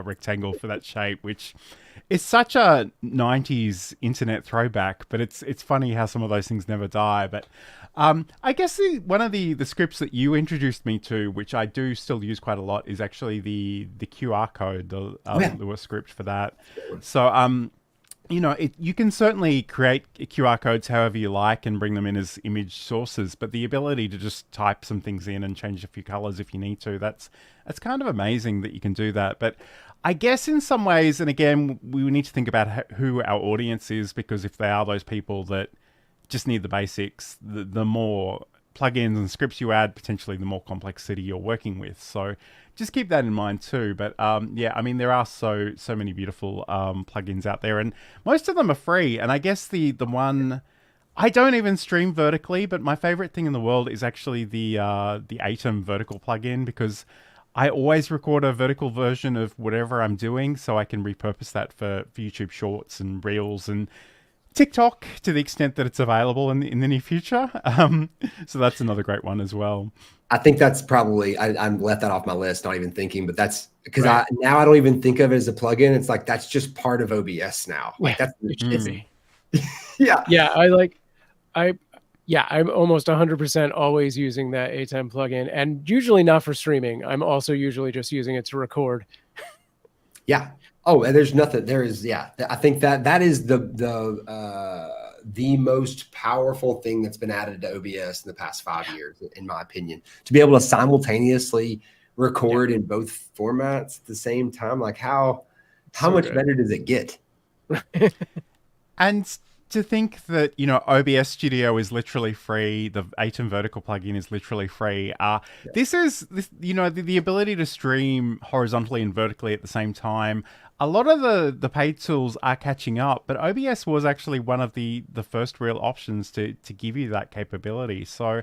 rectangle for that shape, which is such a 90s internet throwback, but it's funny how some of those things never die. But I guess one of the scripts that you introduced me to, which I do still use quite a lot, is actually the QR code, the script for that. So you can certainly create QR codes however you like and bring them in as image sources, but the ability to just type some things in and change a few colors if you need to, that's kind of amazing that you can do that. But I guess in some ways, and again, we need to think about who our audience is, because if they are those people that just need the basics, the more plugins and scripts you add, potentially the more complexity you're working with. So just keep that in mind too. But I mean, there are so many beautiful plugins out there, and most of them are free. And I guess the one, I don't even stream vertically, but my favorite thing in the world is actually the Atom vertical plugin, because I always record a vertical version of whatever I'm doing, so I can repurpose that for YouTube Shorts and Reels and TikTok to the extent that it's available in the near future. So that's another great one as well. I think that's probably, I left that off my list, not even thinking, but that's because I don't even think of it as a plugin. It's like, that's just part of OBS now. Like that's I'm almost 100% always using that A10 plugin, and usually not for streaming. I'm also usually just using it to record. Yeah. Oh, and there's nothing. There is. Yeah. I think that is the most powerful thing that's been added to OBS in the past 5 years, in my opinion. To be able to simultaneously record in both formats at the same time, like how much better does it get? And to think that, OBS Studio is literally free, the Atom Vertical plugin is literally free. This is the ability to stream horizontally and vertically at the same time. A lot of the paid tools are catching up, but OBS was actually one of the first real options to give you that capability. So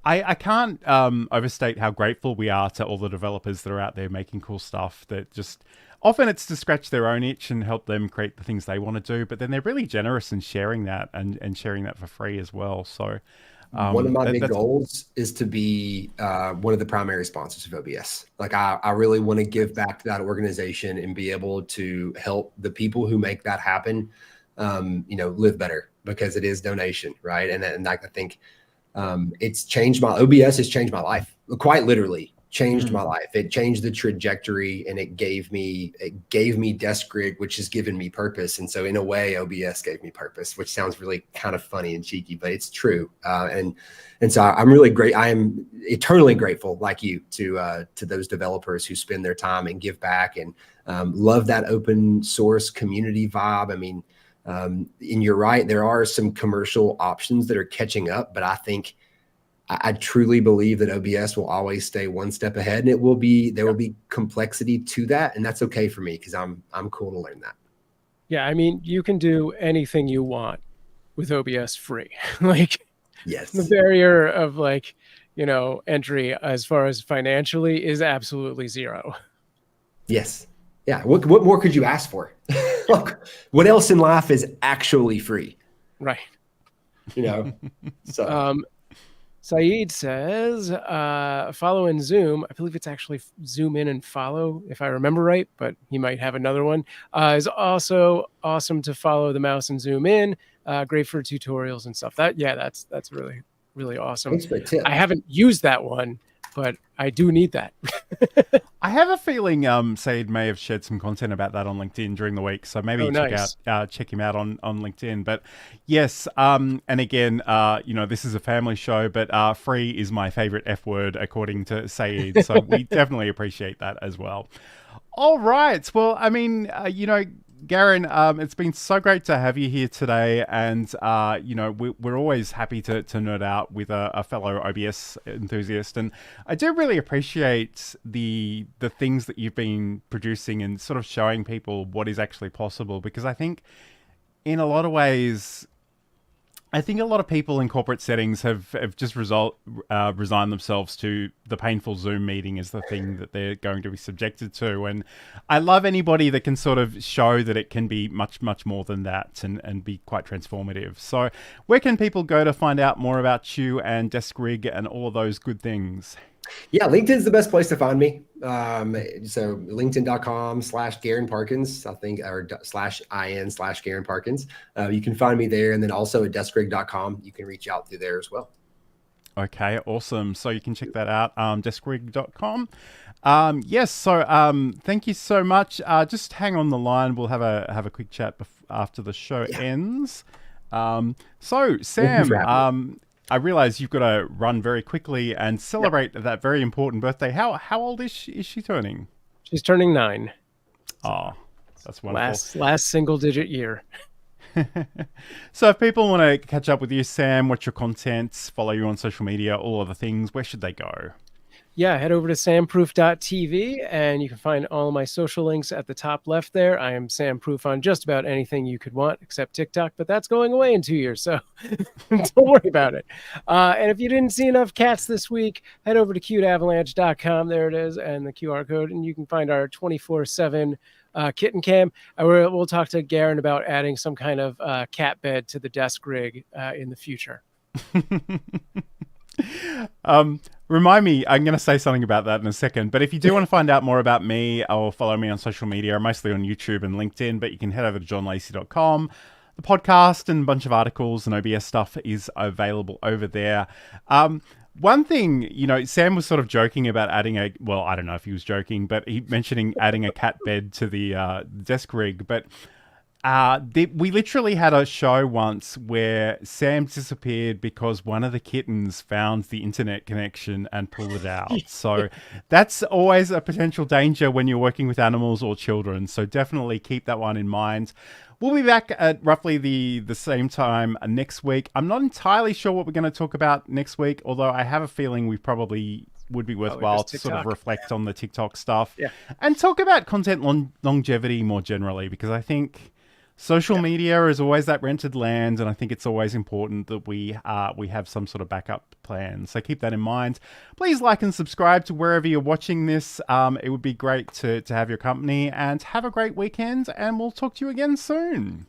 I can't overstate how grateful we are to all the developers that are out there making cool stuff that just... Often it's to scratch their own itch and help them create the things they want to do, but then they're really generous in sharing that and sharing that for free as well. So one of my big goals is to be one of the primary sponsors of OBS. Like I really want to give back to that organization and be able to help the people who make that happen, live better, because it is donation, right? And I think OBS has changed my life, quite literally. Changed my life. It changed the trajectory, and it gave me Deskrig, which has given me purpose. And so in a way, OBS gave me purpose, which sounds really kind of funny and cheeky, but it's true. And so I'm really great. I am eternally grateful, like you, to those developers who spend their time and give back, and love that open source community vibe. I mean, and you're right, there are some commercial options that are catching up, but I truly believe that OBS will always stay one step ahead, and there will be complexity to that. And that's okay for me, because I'm cool to learn that. Yeah. I mean, you can do anything you want with OBS free. Like, yes, the barrier of entry as far as financially is absolutely zero. Yes. Yeah. What more could you ask for? Look, what else in life is actually free? Right. So, Saeed says, follow in Zoom. I believe it's actually Zoom in and follow, if I remember right, but he might have another one. Is also awesome to follow the mouse and Zoom in. Great for tutorials and stuff. That's really, really awesome. Thanks for the tip. I haven't used that one, but I do need that. I have a feeling Said may have shared some content about that on LinkedIn during the week, so maybe Nice. check him out on LinkedIn. But yes, and again, this is a family show, but free is my favorite F word according to Said, so we definitely appreciate that as well. All right, well, I mean, Garren, it's been so great to have you here today, and we're always happy to nerd out with a fellow OBS enthusiast, and I do really appreciate the things that you've been producing and sort of showing people what is actually possible, because I think in a lot of ways, I think a lot of people in corporate settings have just resigned themselves to the painful Zoom meeting as the thing that they're going to be subjected to. And I love anybody that can sort of show that it can be much, much more than that and be quite transformative. So where can people go to find out more about you and Deskrig and all of those good things? Yeah, LinkedIn's the best place to find me. So linkedin.com/Garren Parkins, I think, or /IN/Garren Parkins. You can find me there. And then also at deskrig.com, you can reach out through there as well. Okay, awesome. So you can check that out, deskrig.com. Yes, so thank you so much. Just hang on the line. We'll have a quick chat after the show ends. So Sam, I realize you've got to run very quickly and celebrate that very important birthday. How old is she turning? She's turning 9. Oh, that's wonderful. Last single digit year. So if people want to catch up with you, Sam, watch your content, follow you on social media, all other things, where should they go? Yeah, head over to samproof.tv and you can find all of my social links at the top left there. I am Sam Proof on just about anything you could want except TikTok, but that's going away in 2 years, so don't worry about it. And if you didn't see enough cats this week, head over to cuteavalanche.com. There it is, and the QR code, and you can find our 24/7 kitten cam. We'll talk to Garren about adding some kind of cat bed to the Deskrig in the future. Remind me, I'm going to say something about that in a second, but if you do want to find out more about me or follow me on social media, I'm mostly on YouTube and LinkedIn, but you can head over to johnlacey.com. The podcast and a bunch of articles and OBS stuff is available over there. One thing, Sam was sort of joking about adding I don't know if he was joking, but he mentioning adding a cat bed to the desk rig, but we literally had a show once where Sam disappeared because one of the kittens found the internet connection and pulled it out. So that's always a potential danger when you're working with animals or children. So definitely keep that one in mind. We'll be back at roughly the same time next week. I'm not entirely sure what we're going to talk about next week, although I have a feeling we probably would be worthwhile to sort of reflect on the TikTok stuff and talk about content longevity more generally, because I think social media is always that rented land, and I think it's always important that we have some sort of backup plan. So keep that in mind. Please like and subscribe to wherever you're watching this. It would be great to have your company, and have a great weekend, and we'll talk to you again soon.